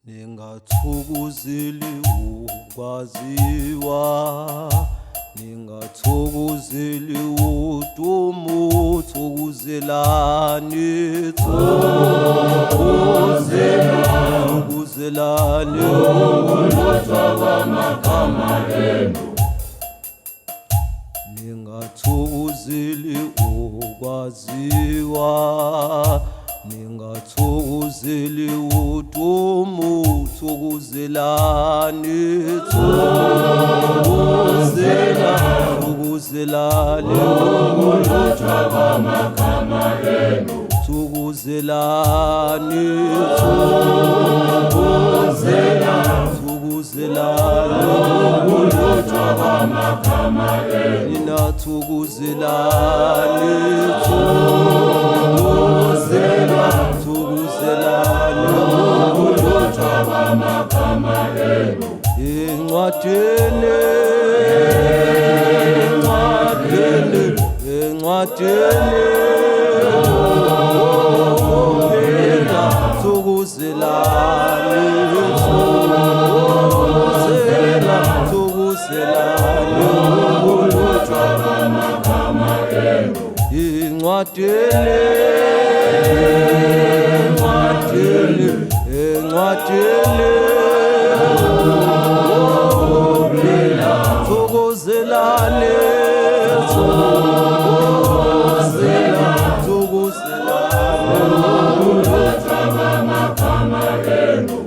Ningathokozeli ukwaziwa, ningathokozeli udumo, thokozelani, thokozelani ukulotshwa kwamagama enu. Ningathokozeli ukwaziwa, ningathokozeli udumo, thokozelani, thokozelani ukulotshwa kwamagama enu. Thokozelani, thokozelani ukulotshwa kwamagama enu. Ninathokozelani, thokozelani ukulotshwa kwamagama enu. Encwadini thokozelani, thokozelani ukulotshwa kwamagama enu. Encwadini thokozelani, thokozelani, thokozelani ukulotshwa kwamagama enu.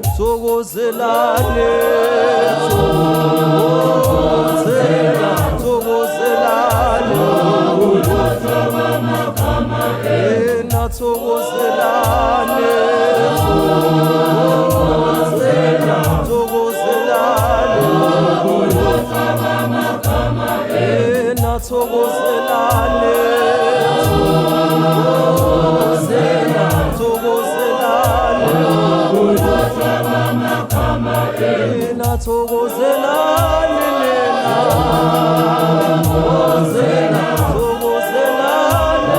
Nathokozelani, thokozelani ukulotshwa kwamagama enu. Nathokozelani, thokozelani ukulotshwa kwamagama enu. Nathokozelani, thokozelani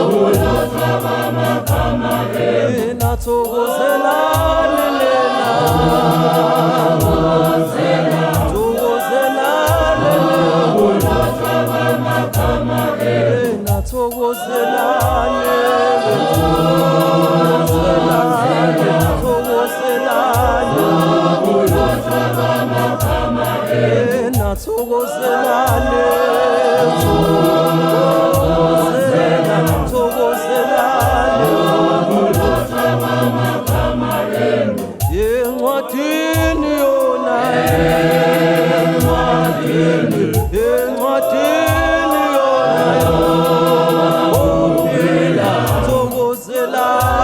ukulotshwa kwamagama enu. Nathokozelani, thokozelani ukulotshwa kwamagama enu. Nathokozelani, thokozelani ukulotshwa kwamagama enu. Nathokozelani, thokozelani ukulotshwa kwamagama enu. Encwadini yona, encwadini yona, thokozelani.